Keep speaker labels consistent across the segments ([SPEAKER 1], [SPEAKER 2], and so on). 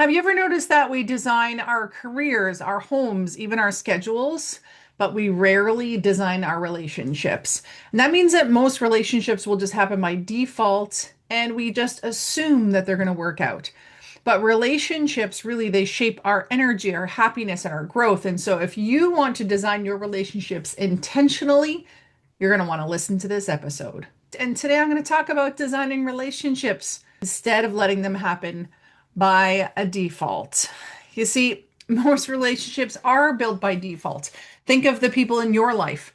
[SPEAKER 1] Have you ever noticed that we design our careers, our homes, even our schedules, but we rarely design our relationships? And that means that most relationships will just happen by default, and we just assume that they're going to work out. But relationships really, they shape our energy, our happiness, and our growth. And so if you want to design your relationships intentionally, you're going to want to listen to this episode. And today I'm going to talk about designing relationships instead of letting them happen by a default. You see, most relationships are built by default. Think of the people in your life.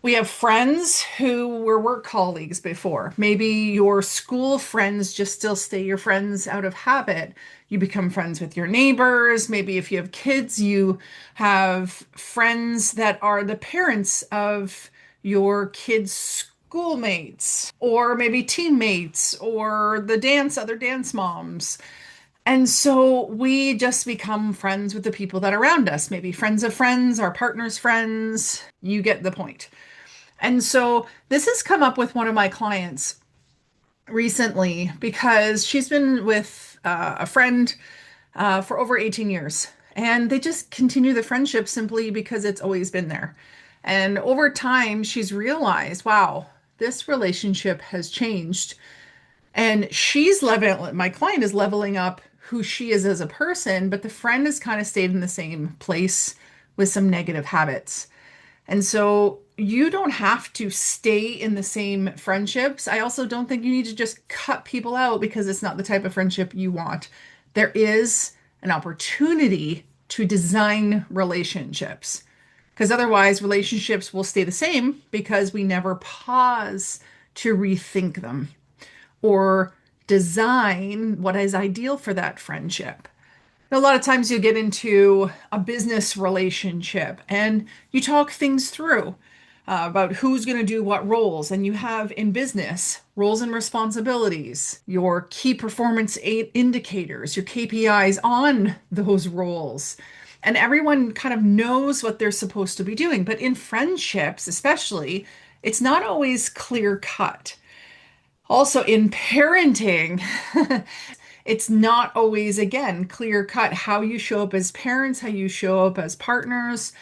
[SPEAKER 1] We have friends who were work colleagues before. Maybe your school friends just still stay your friends out of habit. You become friends with your neighbors. Maybe if you have kids, you have friends that are the parents of your kids' schoolmates, or maybe teammates, or other dance moms. And so we just become friends with the people that are around us, maybe friends of friends, our partner's friends. You get the point. And so this has come up with one of my clients recently because she's been with a friend for over 18 years. And they just continue the friendship simply because it's always been there. And over time, she's realized, wow, this relationship has changed. And my client is leveling up who she is as a person, but the friend has kind of stayed in the same place with some negative habits. And so you don't have to stay in the same friendships. I also don't think you need to just cut people out because it's not the type of friendship you want. There is an opportunity to design relationships because otherwise relationships will stay the same because we never pause to rethink them or design what is ideal for that friendship. A lot of times you get into a business relationship and you talk things through about who's going to do what roles. And you have in business roles and responsibilities, your key performance indicators, your KPIs on those roles. And everyone kind of knows what they're supposed to be doing. But in friendships, especially, it's not always clear cut. Also, in parenting, it's not always, again, clear cut how you show up as parents, how you show up as partners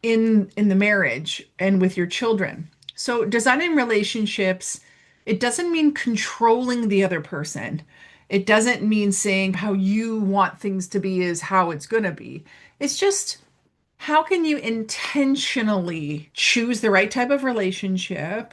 [SPEAKER 1] in the marriage and with your children. So designing relationships, it doesn't mean controlling the other person. It doesn't mean saying how you want things to be is how it's going to be. It's just how can you intentionally choose the right type of relationship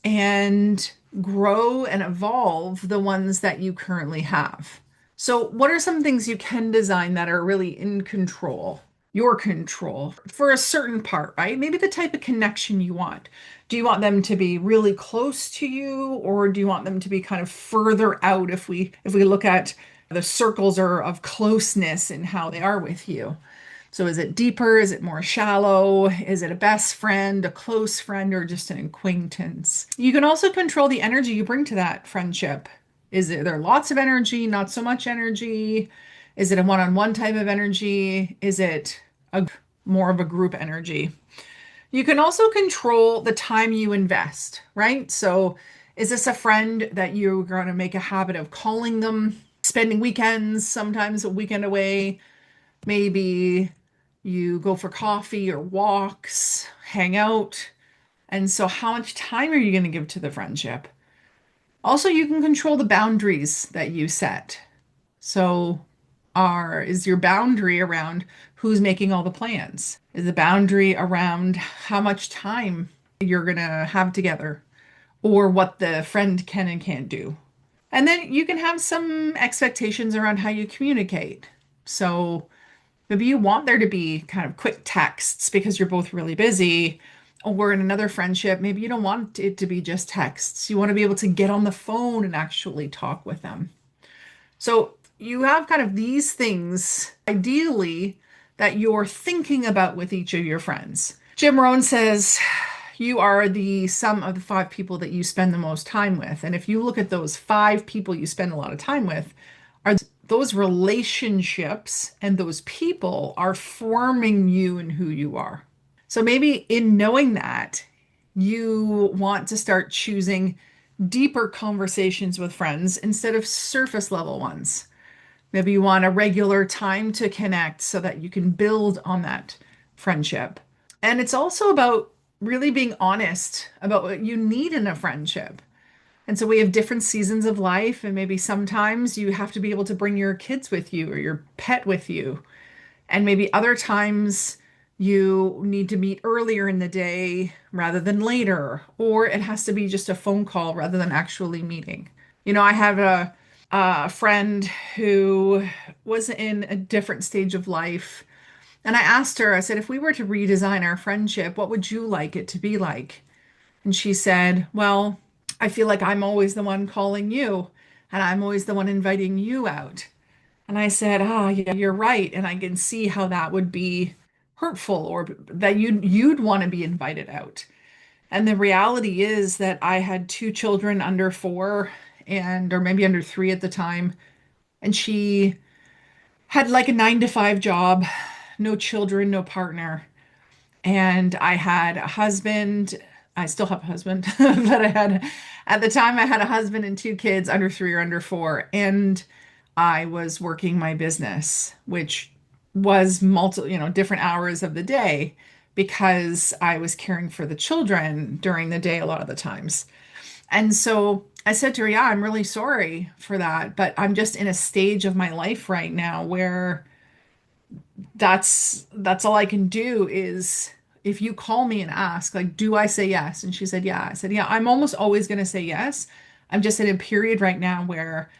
[SPEAKER 1] and grow and evolve the ones that you currently have. So, what are some things you can design that are really in control? Your control for a certain part, right? Maybe the type of connection you want. Do you want them to be really close to you, or do you want them to be kind of further out if we look at the circles or of closeness and how they are with you? So is it deeper? Is it more shallow? Is it a best friend, a close friend, or just an acquaintance? You can also control the energy you bring to that friendship. Is there lots of energy, not so much energy? Is it a one-on-one type of energy? Is it a more of a group energy? You can also control the time you invest, right? So is this a friend that you're going to make a habit of calling them, spending weekends, sometimes a weekend away? Maybe you go for coffee or walks, hang out. And so, how much time are you going to give to the friendship? Also, you can control the boundaries that you set. So, is your boundary around who's making all the plans? Is the boundary around how much time you're going to have together or what the friend can and can't do? And then you can have some expectations around how you communicate. So, maybe you want there to be kind of quick texts because you're both really busy. Or in another friendship, maybe you don't want it to be just texts. You want to be able to get on the phone and actually talk with them. So you have kind of these things, ideally, that you're thinking about with each of your friends. Jim Rohn says, you are the sum of the five people that you spend the most time with. And if you look at those five people you spend a lot of time with, are those relationships and those people are forming you and who you are. So maybe in knowing that, you want to start choosing deeper conversations with friends instead of surface level ones. Maybe you want a regular time to connect so that you can build on that friendship. And it's also about really being honest about what you need in a friendship. And so we have different seasons of life, and maybe sometimes you have to be able to bring your kids with you or your pet with you. And maybe other times you need to meet earlier in the day rather than later, or it has to be just a phone call rather than actually meeting. I have a friend who was in a different stage of life. And I asked her, I said, if we were to redesign our friendship, what would you like it to be like? And she said, well, I feel like I'm always the one calling you and I'm always the one inviting you out. And I said, yeah, you're right. And I can see how that would be hurtful or that you'd want to be invited out. And the reality is that I had two children under 4 and or maybe under 3 at the time. And she had like a 9 to 5 job, no children, no partner. And I had a husband. I still have a husband, but at the time, I had a husband and 2 kids under 3 or under 4. And I was working my business, which was different hours of the day because I was caring for the children during the day a lot of the times. And so I said to her, yeah, I'm really sorry for that, but I'm just in a stage of my life right now where that's all I can do is if you call me and ask, like, do I say yes? And she said, yeah. I said, yeah, I'm almost always going to say yes. I'm just in a period right now where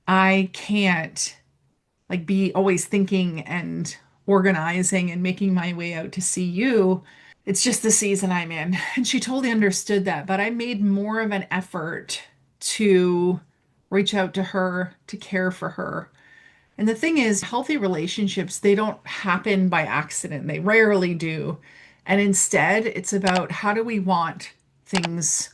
[SPEAKER 1] I can't like be always thinking and organizing and making my way out to see you. It's just the season I'm in. And she totally understood that, but I made more of an effort to reach out to her, to care for her. And the thing is, healthy relationships, they don't happen by accident. They rarely do. And instead, it's about how do we want things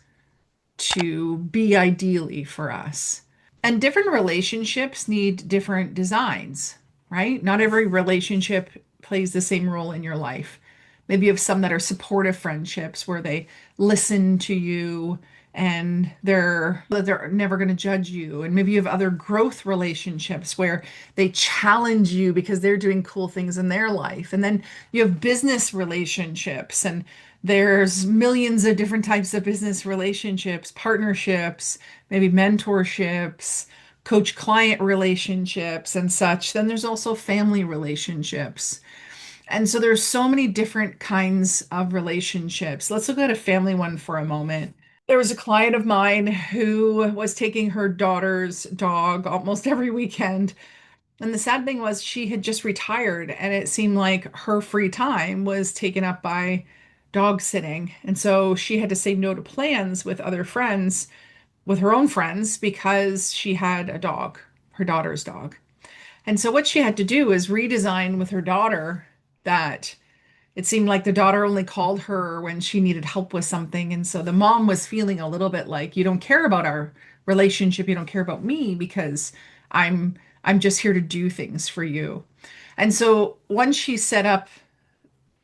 [SPEAKER 1] to be ideally for us. And different relationships need different designs, right? Not every relationship plays the same role in your life. Maybe you have some that are supportive friendships where they listen to you and they're never going to judge you. And maybe you have other growth relationships where they challenge you because they're doing cool things in their life. And then you have business relationships and there's millions of different types of business relationships, partnerships, maybe mentorships, coach client relationships and such. Then there's also family relationships. And so there's so many different kinds of relationships. Let's look at a family one for a moment. There was a client of mine who was taking her daughter's dog almost every weekend. And the sad thing was she had just retired and it seemed like her free time was taken up by dog sitting. And so she had to say no to plans with other friends, with her own friends, because she had a dog, her daughter's dog. And so what she had to do is redesign with her daughter that it seemed like the daughter only called her when she needed help with something. And so the mom was feeling a little bit like, you don't care about our relationship, you don't care about me because I'm I'm just here to do things for you. And so once she set up,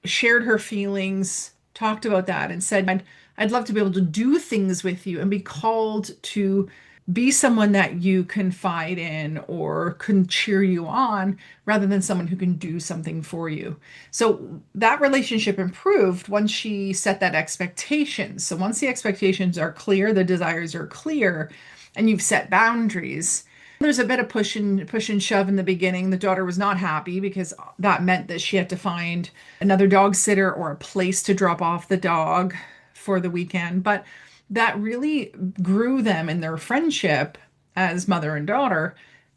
[SPEAKER 1] shared her feelings, talked about that, and said, I'd love to be able to do things with you and be called to be someone that you confide in or can cheer you on rather than someone who can do something for you. So that relationship improved once she set that expectation. So once the expectations are clear, the desires are clear, and you've set boundaries. There's a bit of push and shove in the beginning. The daughter was not happy because that meant that she had to find another dog sitter or a place to drop off the dog for the weekend. But that really grew them in their friendship as mother and daughter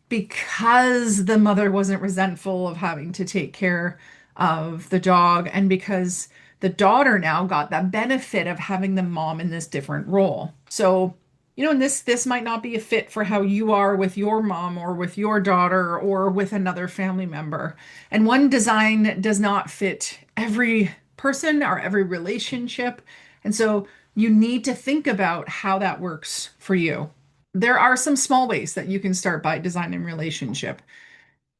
[SPEAKER 1] because the mother wasn't resentful of having to take care of the dog and because the daughter now got that benefit of having the mom in this different role. So, and this might not be a fit for how you are with your mom or with your daughter or with another family member. And one design does not fit every person or every relationship. And so you need to think about how that works for you. There are some small ways that you can start by designing relationship.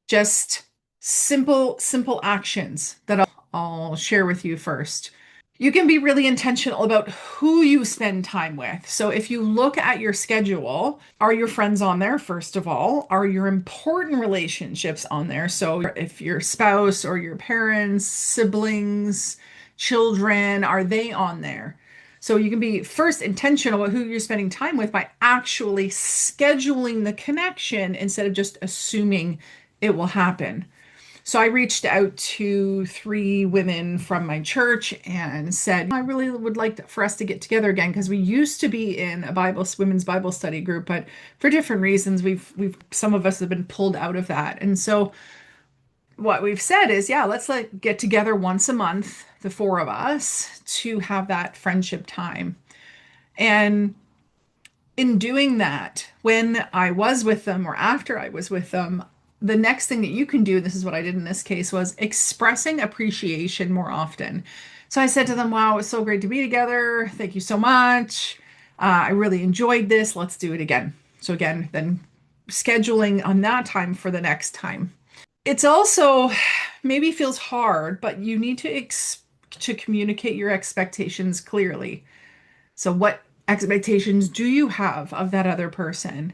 [SPEAKER 1] Just simple actions that I'll share with you first. You can be really intentional about who you spend time with. So if you look at your schedule, are your friends on there, first of all? Are your important relationships on there? So if your spouse or your parents, siblings, children, are they on there? So you can be first intentional about who you're spending time with by actually scheduling the connection instead of just assuming it will happen. So I reached out to three women from my church and said, I really would like for us to get together again because we used to be in a women's Bible study group, but for different reasons, we've some of us have been pulled out of that. And so what we've said is, yeah, let's like get together once a month, the four of us, to have that friendship time. And in doing that, when I was with them or after I was with them, the next thing that you can do, this is what I did in this case, was expressing appreciation more often. So I said to them, wow, it was so great to be together. Thank you so much. I really enjoyed this. Let's do it again. So, again, then scheduling on that time for the next time. It's also maybe feels hard, but you need to communicate your expectations clearly. So, what expectations do you have of that other person?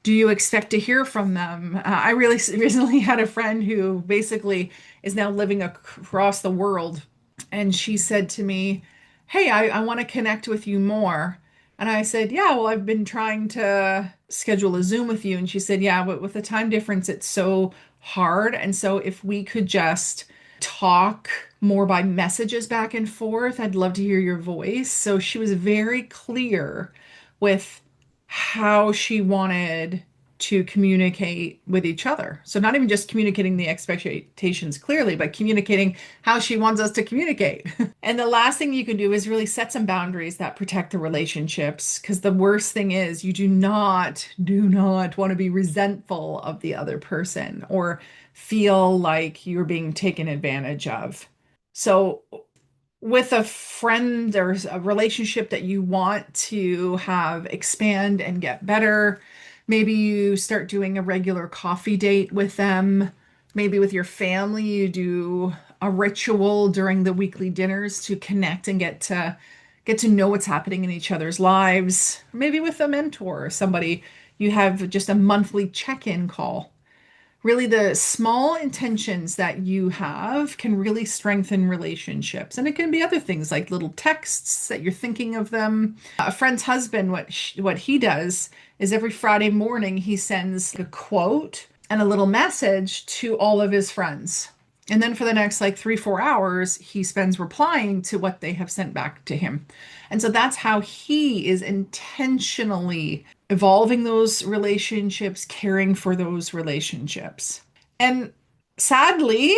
[SPEAKER 1] Do you expect to hear from them? I really recently had a friend who basically is now living across the world. And she said to me, hey, I want to connect with you more. And I said, yeah, well, I've been trying to schedule a Zoom with you. And she said, yeah, but with the time difference, it's so hard. And so if we could just talk more by messages back and forth, I'd love to hear your voice. So she was very clear with how she wanted to communicate with each other. So not even just communicating the expectations clearly, but communicating how she wants us to communicate. And the last thing you can do is really set some boundaries that protect the relationships, because the worst thing is you do not want to be resentful of the other person or feel like you're being taken advantage of. So with a friend, there's a relationship that you want to have expand and get better. Maybe you start doing a regular coffee date with them. Maybe with your family, you do a ritual during the weekly dinners to connect and get to know what's happening in each other's lives. Maybe with a mentor or somebody, you have just a monthly check-in call. Really, the small intentions that you have can really strengthen relationships. And it can be other things like little texts that you're thinking of them. A friend's husband, what he does is every Friday morning he sends a quote and a little message to all of his friends. And then for the next like 3, 4 hours, he spends replying to what they have sent back to him. And so that's how he is intentionally evolving those relationships, caring for those relationships. And sadly,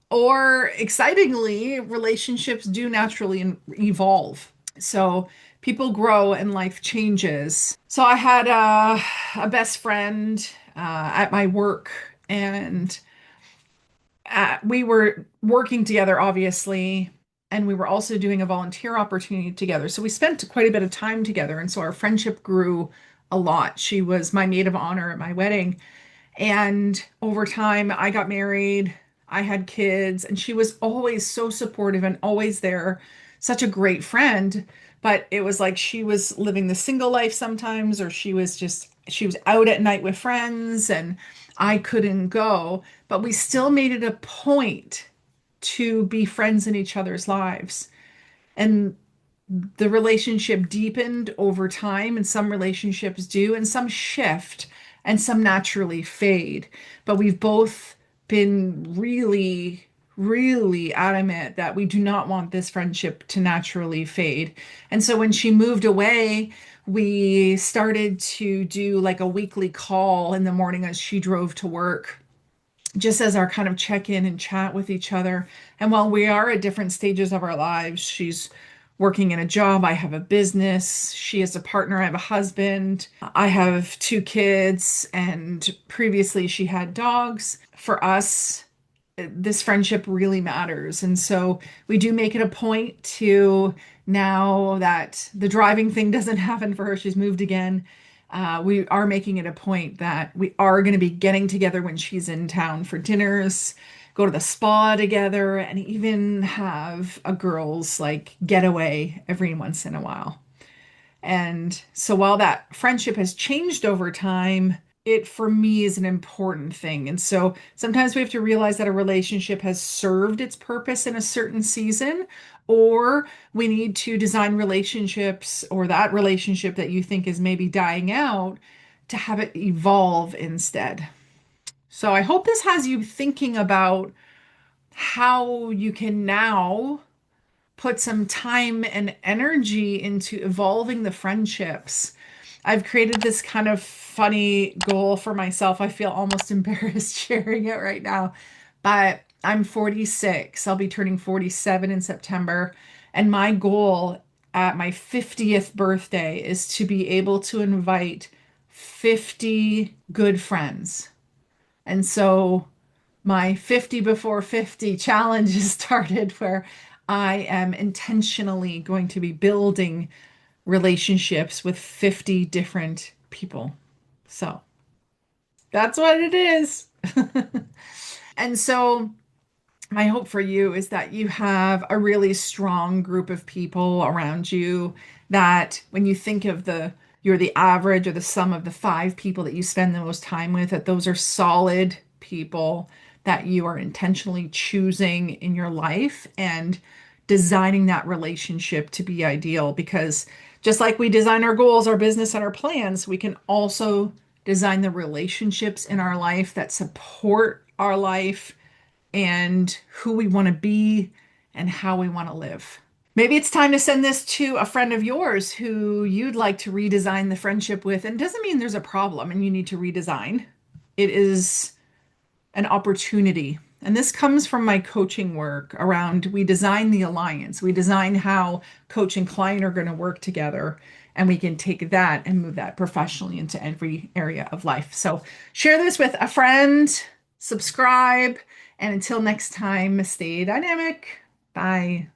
[SPEAKER 1] or excitingly, relationships do naturally evolve. So people grow and life changes. So I had a best friend at my work, and we were working together, obviously, and we were also doing a volunteer opportunity together. So we spent quite a bit of time together. And so our friendship grew a lot. She was my maid of honor at my wedding. And over time, I got married, I had kids, and she was always so supportive and always there, such a great friend. But it was like she was living the single life sometimes, or she was out at night with friends, and I couldn't go. But we still made it a point to be friends in each other's lives. And the relationship deepened over time, and some relationships do, and some shift, and some naturally fade. But we've both been really, really adamant that we do not want this friendship to naturally fade. And so when she moved away, we started to do like a weekly call in the morning as she drove to work, just as our kind of check in and chat with each other. And while we are at different stages of our lives, she's working in a job, I have a business, she is a partner, I have a husband, I have two kids, and previously she had dogs. For us, this friendship really matters. And so we do make it a point to, now that the driving thing doesn't happen for her, she's moved again. We are making it a point that we are going to be getting together when she's in town for dinners. go to the spa together, and even have a girls' like getaway every once in a while. And so while that friendship has changed over time, it for me is an important thing. And so sometimes we have to realize that a relationship has served its purpose in a certain season, or we need to design relationships or that relationship that you think is maybe dying out to have it evolve instead. So I hope this has you thinking about how you can now put some time and energy into evolving the friendships. I've created this kind of funny goal for myself. I feel almost embarrassed sharing it right now, but I'm 46. I'll be turning 47 in September. And my goal at my 50th birthday is to be able to invite 50 good friends. And so my 50 before 50 challenge has started where I am intentionally going to be building relationships with 50 different people. So that's what it is. And so my hope for you is that you have a really strong group of people around you that when you think of you're the average or the sum of the five people that you spend the most time with, that those are solid people that you are intentionally choosing in your life and designing that relationship to be ideal. Because just like we design our goals, our business, and our plans, we can also design the relationships in our life that support our life and who we want to be and how we want to live. Maybe it's time to send this to a friend of yours who you'd like to redesign the friendship with. And it doesn't mean there's a problem and you need to redesign. It is an opportunity. And this comes from my coaching work around we design the alliance. We design how coach and client are going to work together. And we can take that and move that professionally into every area of life. So share this with a friend, subscribe, and until next time, stay dynamic. Bye.